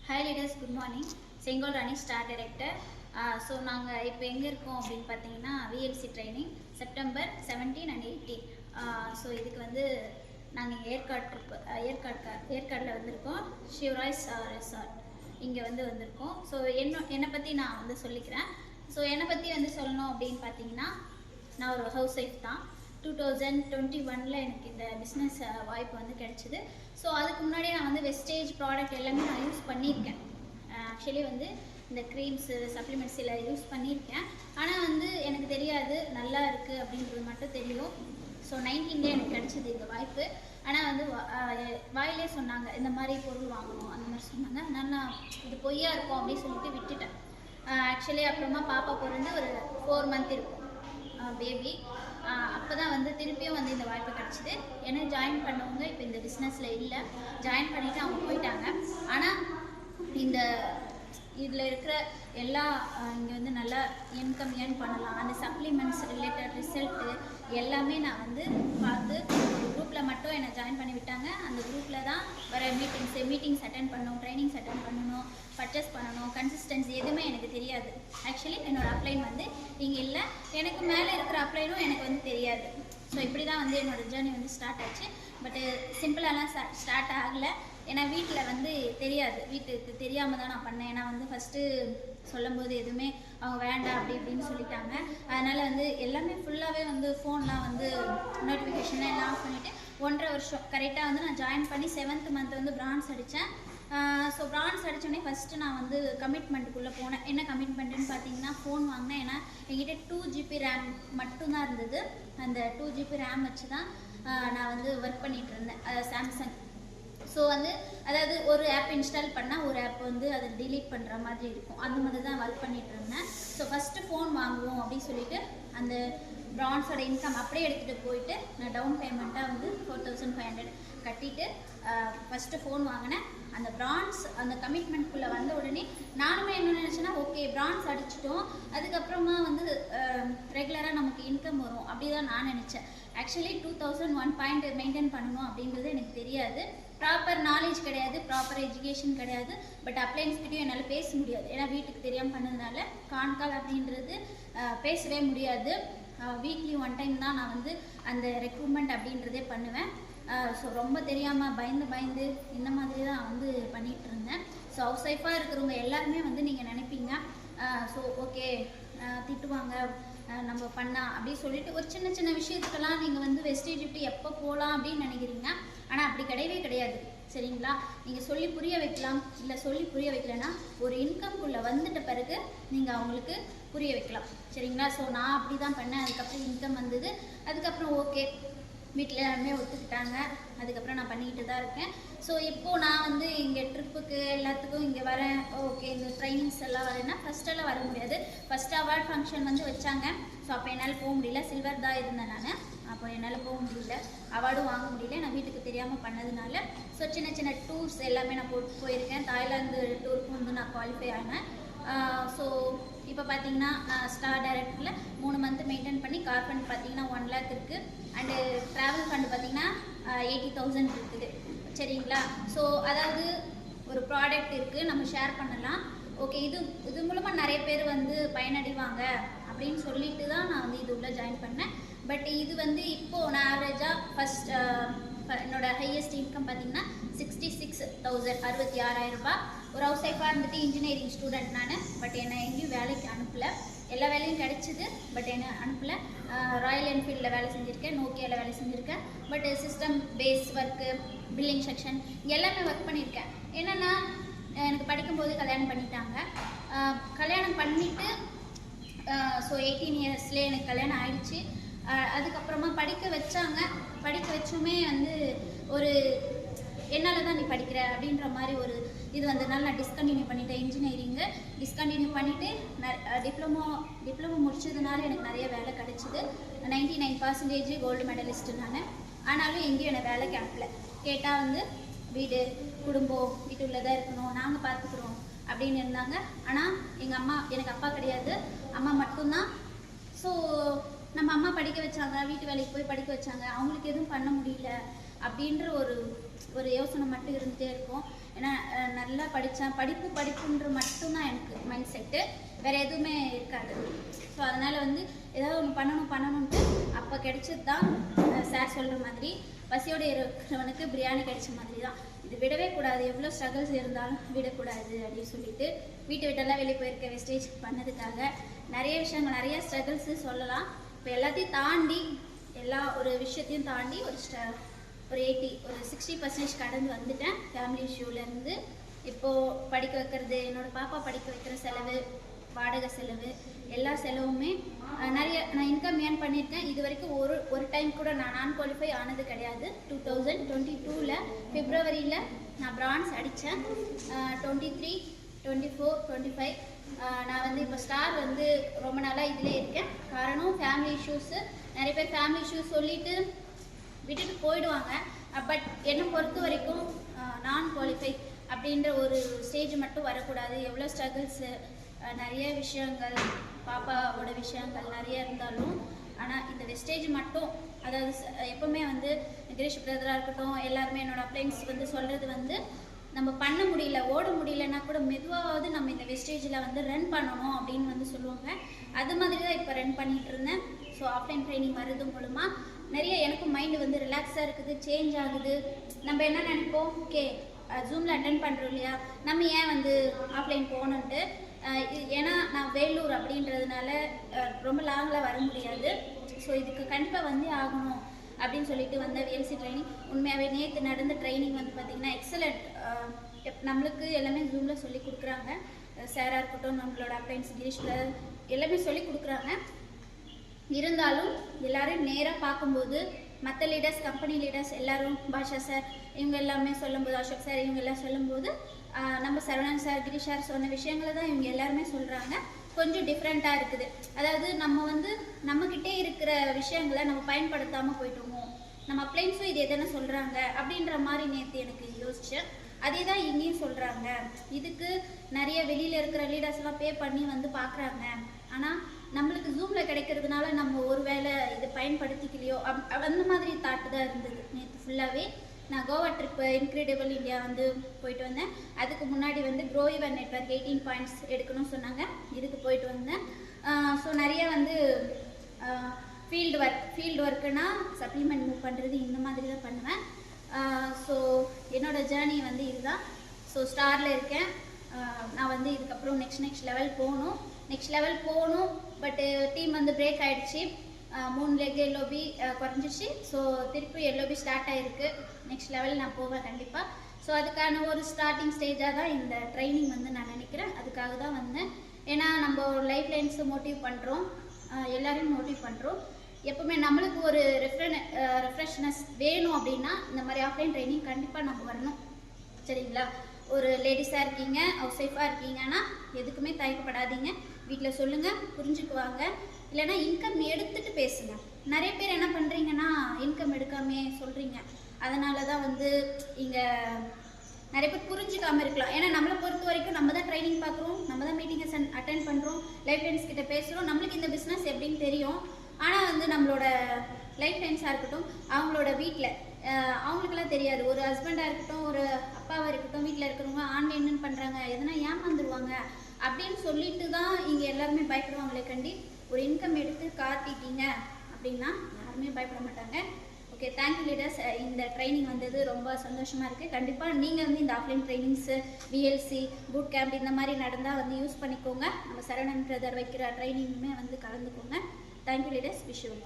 Hi leaders, good morning. Sengol Rani, Star Director. So நாங்கள் இப்போ எங்கே இருக்கோம் அப்படின்னு பார்த்தீங்கன்னா VLC training September 17 and 18. So இதுக்கு வந்து நாங்கள் ஏற்காடில் வந்திருக்கோம். ஷிவராய்ஸ் ரெசார்ட் இங்கே வந்திருக்கோம். ஸோ என்னை பற்றி நான் வந்து சொல்லிக்கிறேன். ஸோ என்னை பற்றி வந்து சொல்லணும் அப்படின்னு பார்த்தீங்கன்னா நான் ஒரு ஹவுஸ் ஒய்ஃப் தான். 2021 எனக்கு இந்த பிஸ்னஸ் வாய்ப்பு வந்து கிடச்சிது. ஸோ அதுக்கு முன்னாடி நான் வந்து வெஸ்டேஜ் ப்ராடக்ட் எல்லாமே நான் யூஸ் பண்ணியிருக்கேன். ஆக்சுவலி வந்து இந்த க்ரீம்ஸு சப்ளிமெண்ட்ஸ் எல்லாம் யூஸ் பண்ணியிருக்கேன். ஆனால் வந்து எனக்கு தெரியாது நல்லா இருக்குது அப்படின்றது மட்டும் தெரியும். ஸோ 19 எனக்கு கிடச்சிது இந்த வாய்ப்பு. ஆனால் வந்து வாயிலே சொன்னாங்க இந்த மாதிரி பொருள் வாங்கணும் அந்த மாதிரி சொன்னாங்க. அதனால் நான் இது பொய்யா இருக்கும் அப்படின்னு சொல்லிட்டு விட்டுட்டேன். ஆக்சுவலி அப்புறமா பாப்பா பிறந்து ஒரு 4 month இருக்கும் பேபி. அப்போ தான் வந்து திருப்பியும் வந்து இந்த வாய்ப்பு கிடச்சிது. ஏன்னா ஜாயின் பண்ணவங்க இப்போ இந்த பிஸ்னஸில் இல்லை, ஜாயின் பண்ணிவிட்டு அவங்க போயிட்டாங்க. ஆனால் இந்த இதில் இருக்கிற எல்லா இங்கே வந்து நல்லா இன்கம் ஏர்ன் பண்ணலாம். அந்த சப்ளிமெண்ட்ஸ் ரிலேட்டட் ரிசல்ட்டு எல்லாமே நான் வந்து பார்த்து ஒரு குரூப்பில் மட்டும் என்னை ஜாயின் பண்ணி விட்டாங்க. அந்த குரூப்பில் தான் வர மீட்டிங்ஸ் அட்டென்ட் பண்ணணும், ட்ரைனிங்ஸ் அட்டென்ட் பண்ணணும், பர்ச்சேஸ் பண்ணணும், கன்சிஸ்டன்சி எதுவுமே எனக்கு தெரியாது. ஆக்சுவலி என்னோடய அப்ளைன் வந்து இங்கே இல்லை, எனக்கு மேலே இருக்கிற அப்ளைனும் எனக்கு வந்து தெரியாது. ஸோ இப்படி தான் வந்து என்னோடய ஜேர்னி வந்து ஸ்டார்ட் ஆச்சு. பட்டு சிம்பிளாலாம் ஸ்டார்ட் ஆகலை. ஏன்னா வீட்டில் வந்து தெரியாது, வீட்டுக்கு தெரியாமல் தான் நான் பண்ணேன். ஏன்னா வந்து ஃபஸ்ட்டு சொல்லும்போது எதுவுமே அவங்க வேண்டாம் அப்படி இப்படின்னு சொல்லிட்டாங்க. அதனால் வந்து எல்லாமே ஃபுல்லாகவே வந்து ஃபோன்லாம் வந்து நோட்டிஃபிகேஷன் எல்லாம் ஆஃப் பண்ணிவிட்டு 1.5 வருஷம் கரெக்டாக வந்து நான் ஜாயின் பண்ணி 7th month வந்து பிரான்ஸ் அடித்தேன். ஸோ பிரான்ஸ் அடித்தோடனே ஃபஸ்ட்டு நான் வந்து கமிட்மெண்ட்டுக்குள்ளே போனேன். என்ன கமிட்மெண்ட்டுன்னு பார்த்தீங்கன்னா ஃபோன் வாங்கினேன். ஏன்னா என்கிட்ட 2 GB ரேம் மட்டும்தான் இருந்தது. அந்த 2 GB ரேம் வச்சு தான் நான் வந்து ஒர்க் பண்ணிகிட்டு இருந்தேன். சாம்சங். ஸோ வந்து அதாவது ஒரு ஆப் இன்ஸ்டால் பண்ணால் ஒரு ஆப் வந்து அதை டிலீட் பண்ணுற மாதிரி இருக்கும். அந்த மாதிரி தான் ஒர்க் பண்ணிகிட்டு இருந்தேன். ஸோ ஃபஸ்ட்டு ஃபோன் வாங்குவோம் அப்படின்னு சொல்லிட்டு அந்த பிரான்ஸோட இன்கம் அப்படியே எடுத்துகிட்டு போயிட்டு நான் டவுன் பேமெண்ட்டாக வந்து 4500 கட்டிட்டு ஃபஸ்ட்டு ஃபோன் வாங்கினேன். அந்த பிரான்ஸ் அந்த கமிட்மெண்ட்குள்ளே வந்த உடனே நானுமே என்ன நினச்சேன்னா ஓகே பிரான்ஸ் அடிச்சிட்டோம், அதுக்கப்புறமா வந்து ரெகுலராக நமக்கு இன்கம் வரும் அப்படி தான் நான் நினச்சேன். ஆக்சுவலி 2001 பாயிண்ட் மெயின்டைன் பண்ணணும் அப்படின்றது எனக்கு தெரியாது. ப்ராப்பர் நாலேஜ் கிடையாது, ப்ராப்பர் எஜுகேஷன் கிடையாது. பட் அப்ளைன்ஸ்கிட்டையும் என்னால் பேச முடியாது. ஏன்னா வீட்டுக்கு தெரியாமல் பண்ணதுனால கான்கால் அப்படின்றது பேசவே முடியாது. வீக்லி 1 time தான் நான் வந்து அந்த ரெக்ரூட்மெண்ட் அப்படின்றதே பண்ணுவேன். ஸோ ரொம்ப தெரியாமல் பயந்து இந்த மாதிரி தான் வந்து பண்ணிகிட்டு இருந்தேன். ஸோ ஹவுஸ் ஒய்ஃபாக இருக்கிறவங்க எல்லாருமே வந்து நீங்கள் நினைப்பீங்க ஸோ ஓகே திட்டுவாங்க நம்ம பண்ணால் அப்படின்னு சொல்லிட்டு ஒரு சின்ன விஷயத்துக்கெல்லாம் நீங்கள் வந்து வெஸ்டேஜ் விட்டு எப்போ போகலாம் அப்படின்னு நினைக்கிறீங்க. ஆனால் அப்படி கிடையவே கிடையாது. சரிங்களா? நீங்கள் சொல்லி புரிய வைக்கலாம், இல்லை சொல்லி புரிய வைக்கலன்னா ஒரு இன்கம்குள்ளே வந்துட்ட பிறகு நீங்கள் அவங்களுக்கு புரிய வைக்கலாம். சரிங்களா? ஸோ நான் அப்படி தான் பண்ணேன். அதுக்கப்புறம் இன்கம் வந்தது. அதுக்கப்புறம் ஓகே வீட்டில் எல்லாருமே ஒத்துக்கிட்டாங்க. அதுக்கப்புறம் நான் பண்ணிக்கிட்டு தான் இருக்கேன். ஸோ இப்போது நான் வந்து இங்கே ட்ரிப்புக்கு எல்லாத்துக்கும் இங்கே வரேன். ஓகே இந்த ட்ரைனிங்ஸ் எல்லாம் வரேன்னா ஃபஸ்ட்டெல்லாம் வர முடியாது. ஃபஸ்ட் அவார்ட் ஃபங்க்ஷன் வந்து வச்சாங்க. ஸோ அப்போ என்னால் போக முடியல. சில்வர் தான் இருந்தேன் நான். அப்போ என்னால் போக முடியல, அவார்டும் வாங்க முடியல. நான் வீட்டுக்கு தெரியாமல் பண்ணதுனால ஸோ சின்ன டூர்ஸ் எல்லாமே நான் போயிருக்கேன். தாய்லாந்து டூருக்கு வந்து நான் குவாலிஃபை ஆனேன். ஸோ இப்போ பார்த்தீங்கன்னா நான் ஸ்டார் டைரக்டரில் 3 month மெயின்டைன் பண்ணி கார் ஃபண்ட் பார்த்தீங்கன்னா 1 lakh இருக்குது. அண்டு ட்ராவல் ஃபண்டு பார்த்தீங்கன்னா 80,000 இருக்குது. சரிங்களா? ஸோ அதாவது ஒரு ப்ராடக்ட் இருக்குது, நம்ம ஷேர் பண்ணலாம். ஓகே இது மூலமாக நிறைய பேர் வந்து பயனடைவாங்க அப்படின்னு சொல்லிட்டு தான் நான் வந்து இது உள்ள ஜாயின் பண்ணேன். பட் இது வந்து இப்போது நான் ஆவரேஜாக என்னோட ஹையஸ்ட் இன்கம் பார்த்தீங்கன்னா 66,000 66,000 ரூபாய். ஒரு ஹவுஸ் ஒய்ஃபாக இருந்துட்டு இன்ஜினியரிங் ஸ்டூடெண்ட் நான். பட் என்னை எங்கேயும் வேலைக்கு அனுப்பலை. எல்லா வேலையும் கிடைச்சிது, பட் என்னை அனுப்பலை. ராயல் என்ஃபீல்டில் வேலை செஞ்சுருக்கேன், நோக்கியாவில் வேலை செஞ்சுருக்கேன். But system base work, billing section எல்லாமே ஒர்க் பண்ணியிருக்கேன். என்னென்னா எனக்கு படிக்கும்போது கல்யாணம் பண்ணிட்டாங்க. கல்யாணம் பண்ணிவிட்டு ஸோ 18 yearsலேயே எனக்கு கல்யாணம் ஆயிடுச்சு. அதுக்கப்புறமா படிக்க வச்சாங்க. படிக்க வச்சுமே வந்து ஒரு என்னால் தான் நீ படிக்கிற அப்படின்ற மாதிரி ஒரு இது வந்ததுனால நான் டிஸ்கண்டினியூ பண்ணிட்டேன். இன்ஜினியரிங்கு டிஸ்கண்டினியூ பண்ணிவிட்டு டிப்ளமோ முடிச்சதுனால எனக்கு நிறைய வேலை கிடச்சிது. 99% கோல்டு மெடலிஸ்ட்டு நான். ஆனாலும் எங்கேயும் என்னை வேலைக்கு அனுப்பலை. கேட்டால் வந்து வீடு குடும்பம் வீட்டுள்ளே தான் இருக்கணும், நாங்கள் பார்த்துக்குறோம் அப்படின்னு இருந்தாங்க. ஆனால் எங்கள் அம்மா, எனக்கு அப்பா கிடையாது, அம்மா மட்டும்தான். ஸோ நம்ம அம்மா படிக்க வச்சாங்க, வீட்டு வேலைக்கு போய் படிக்க வச்சாங்க, அவங்களுக்கு எதுவும் பண்ண முடியல அப்படின்ற ஒரு யோசனை மட்டும் இருந்துகிட்டே இருக்கும். ஏன்னா நல்லா படித்தேன், படிப்புன்ற மட்டும்தான் எனக்கு மைண்ட் செட்டு, வேறு எதுவுமே இருக்காது. ஸோ அதனால் வந்து ஏதாவது ஒன்று பண்ணணுன்ட்டு அப்போ கிடைச்சது தான் சார் சொல்கிற மாதிரி பசியோடு இருக்கிறவனுக்கு பிரியாணி கிடைச்ச மாதிரி தான். இது விடவே கூடாது, எவ்வளோ ஸ்ட்ரகிள்ஸ் இருந்தாலும் விடக்கூடாது அப்படின்னு சொல்லிட்டு வீட்டை விட்டெல்லாம் வெளியே போயிருக்க வெஸ்டேஜ் பண்ணதுக்காக நிறைய விஷயங்கள், நிறைய ஸ்ட்ரகிள்ஸு சொல்லலாம். இப்போ எல்லாத்தையும் தாண்டி, எல்லா ஒரு விஷயத்தையும் தாண்டி ஒரு 60% கடந்து வந்துட்டேன். ஃபேமிலி இஷ்யூலேருந்து இப்போது படிக்க வைக்கிறது, என்னோடய பாப்பா படிக்க வைக்கிற செலவு, வாடகை செலவு, எல்லா செலவுமே நிறைய நான் இன்கம் ஏர்ன் பண்ணியிருக்கேன். இது வரைக்கும் ஒரு டைம் கூட நான் குவாலிஃபை ஆனது கிடையாது. 2022 பிப்ரவரியில் நான் பிரான்ஸ் அடித்தேன். 23, 24, 25 நான் வந்து இப்போ ஸ்டார் வந்து ரொம்ப நாளாக இதிலே இருக்கேன். காரணம் ஃபேமிலி இஷ்யூஸு. நிறைய பேர் ஃபேமிலி இஷ்யூஸ் சொல்லிவிட்டு விட்டுட்டு போயிடுவாங்க. பட் என்னை பொறுத்த வரைக்கும் நான் குவாலிஃபை அப்படின்ற ஒரு ஸ்டேஜ் மட்டும் வரக்கூடாது. எவ்வளோ ஸ்ட்ரகிள்ஸு, நிறைய விஷயங்கள், பாப்பாவோட விஷயங்கள் நிறைய இருந்தாலும், ஆனால் இந்த வெஸ்டேஜ் மட்டும், அதாவது எப்போவுமே வந்து கிரீஷ் பிரதராக இருக்கட்டும், எல்லாருமே என்னோடய அப்ளைன்ஸ் வந்து சொல்கிறது வந்து நம்ம பண்ண முடியல, ஓட முடியலன்னா கூட மெதுவாவது நம்ம இந்த வெஸ்டேஜில் வந்து ரன் பண்ணணும் அப்படின்னு வந்து சொல்லுவாங்க. அது மாதிரி தான் இப்போ ரன் பண்ணிகிட்டு இருந்தேன். ஸோ ஆஃப்லைன் ட்ரைனிங் வர்றது மூலமாக நிறைய எனக்கும் மைண்டு வந்து ரிலாக்ஸாக இருக்குது, சேஞ்ச் ஆகுது. நம்ம என்ன நினைப்போம், ஓகே ஜூமில் அட்டென்ட் பண்ணுறோம் இல்லையா, நம்ம ஏன் வந்து ஆஃப்லைன் போகணுன்ட்டு. ஏன்னா நான் வேலூர் அப்படின்றதுனால ரொம்ப லாங்கில் வர முடியாது. ஸோ இதுக்கு கண்டிப்பாக வந்தே ஆகணும் அப்படின்னு சொல்லிட்டு வந்த விஎல்சி ட்ரைனிங் உண்மையாகவே நேற்று நடந்த ட்ரைனிங் வந்து பார்த்திங்கன்னா எக்ஸலண்ட். நம்மளுக்கு எல்லாமே ஜூமில் சொல்லி கொடுக்குறாங்க. சாராக இருக்கட்டும், நம்மளோட அப்ளைன்ஸ் கிரீஷில் எல்லாமே சொல்லி கொடுக்குறாங்க. இருந்தாலும் எல்லோரும் நேராக பார்க்கும்போது மற்ற லீடர்ஸ், கம்பெனி லீடர்ஸ் எல்லோரும், பாஷா சார் இவங்க எல்லாமே சொல்லும்போது, அசோக் சார் இவங்க எல்லாம் சொல்லும்போது நம்ம சரவணன் சார், கிரீஷ் சார் சொன்ன விஷயங்களை தான் இவங்க எல்லாருமே சொல்கிறாங்க. கொஞ்சம் டிஃப்ரெண்ட்டாக இருக்குது. அதாவது நம்ம வந்து நம்மக்கிட்டே இருக்கிற விஷயங்களை நம்ம பயன்படுத்தாமல் போய்ட்டுருமோ, நம்ம அப்ளைன்ஸும் இது எதனா சொல்கிறாங்க அப்படின்ற மாதிரி நேற்று எனக்கு யோசித்தேன். அதே தான் இங்கேயும் சொல்கிறாங்க. இதுக்கு நிறைய வெளியில் இருக்கிற லீடர்ஸ்லாம் பே பண்ணி வந்து பார்க்குறாங்க. ஆனால் நம்மளுக்கு ஜூமில் கிடைக்கிறதுனால நம்ம ஒரு வேளை இதை பயன்படுத்திக்கலையோ அந்த மாதிரி தாட்டு தான் இருந்தது நேற்று ஃபுல்லாகவே. நான் கோவா ட்ரிப்பு இன்க்ரெடிபிள் இந்தியா வந்து போயிட்டு வந்தேன். அதுக்கு முன்னாடி வந்து க்ரோ யுவர் நெட்வொர்க் 18 பாயிண்ட்ஸ் எடுக்கணும்னு சொன்னாங்க, இதுக்கு போயிட்டு வந்தேன். ஸோ நிறைய வந்து ஃபீல்டு ஒர்க்குனா சப்ளிமெண்ட் மூவ் பண்ணுறது இந்த மாதிரி தான் பண்ணுவேன். ஸோ என்னோடய ஜேர்னி வந்து இதுதான். ஸோ ஸ்டாரில் இருக்கேன். நான் வந்து இதுக்கப்புறம் நெக்ஸ்ட் லெவல் போகணும். பட்டு டீம் வந்து பிரேக் ஆகிடுச்சு. 3 லெக் எல்ஓபி குறைஞ்சிச்சு. ஸோ திருப்பி எல்ஓபி ஸ்டார்ட் ஆகிருக்கு. நெக்ஸ்ட் லெவல் நான் போவேன் கண்டிப்பாக. ஸோ அதுக்கான ஒரு ஸ்டார்டிங் ஸ்டேஜாக தான் இந்த ட்ரைனிங் வந்து நான் நினைக்கிறேன். அதுக்காக தான் வந்தேன். ஏன்னா நம்ம லைஃப் லைன்ஸை மோட்டிவ் பண்ணுறோம், எல்லோரையும் மோட்டிவ் பண்ணுறோம். எப்போவுமே நம்மளுக்கு ஒரு ரெஃப்ரெஷ்னஸ் வேணும் அப்படின்னா இந்த மாதிரி ஆஃப்லைன் ட்ரைனிங் கண்டிப்பாக நம்ம வரணும். சரிங்களா? ஒரு லேடிஸாக இருக்கீங்க, ஹவுஸ் ஒய்ஃபாக இருக்கீங்கன்னா எதுக்குமே தயக்கப்படாதீங்க. வீட்டில் சொல்லுங்கள், புரிஞ்சுக்குவாங்க. இல்லைனா இன்கம் எடுத்துகிட்டு பேசுங்க. நிறைய பேர் என்ன பண்ணுறீங்கன்னா இன்கம் எடுக்காமே சொல்கிறீங்க. அதனால தான் வந்து இங்கே நிறைய பேர் புரிஞ்சுக்காமல் இருக்கலாம். ஏன்னா நம்மளை பொறுத்த வரைக்கும் நம்ம தான் ட்ரைனிங் பார்க்குறோம், நம்ம தான் மீட்டிங்கை அட்டென்ட் பண்ணுறோம், லைஃப் ஃப்ரெண்ட்ஸ் கிட்ட பேசுகிறோம், நம்மளுக்கு இந்த பிஸ்னஸ் எப்படின்னு தெரியும். ஆனால் வந்து நம்மளோட லைஃப் ஃப்ரெண்ட்ஸாக இருக்கட்டும், அவங்களோட வீட்டில் அவங்களுக்கெல்லாம் தெரியாது. ஒரு ஹஸ்பண்டாக இருக்கட்டும், ஒரு அப்பாவாக இருக்கட்டும், வீட்டில் இருக்கிறவங்க ஆன்லைன்னு பண்ணுறாங்க, எதனா ஏமாந்துருவாங்க அப்படின்னு சொல்லிட்டு தான் இங்கே எல்லாருமே பயப்படுவாங்களே கண்டி. ஒரு இன்கம் எடுத்து காட்டிட்டீங்க அப்படின்னா யாருமே பயப்பட மாட்டாங்க. Okay, thank you leaders. இந்த ட்ரைனிங் வந்தது ரொம்ப சந்தோஷமாக இருக்குது. கண்டிப்பாக நீங்கள் வந்து இந்த offline trainings, VLC, boot camp இந்த மாதிரி நடந்தால் வந்து யூஸ் பண்ணிக்கோங்க. நம்ம சரவணன் பிரதர் வைக்கிற ட்ரைனிங்குமே வந்து கலந்துக்கோங்க. Thank you leaders. Wish you.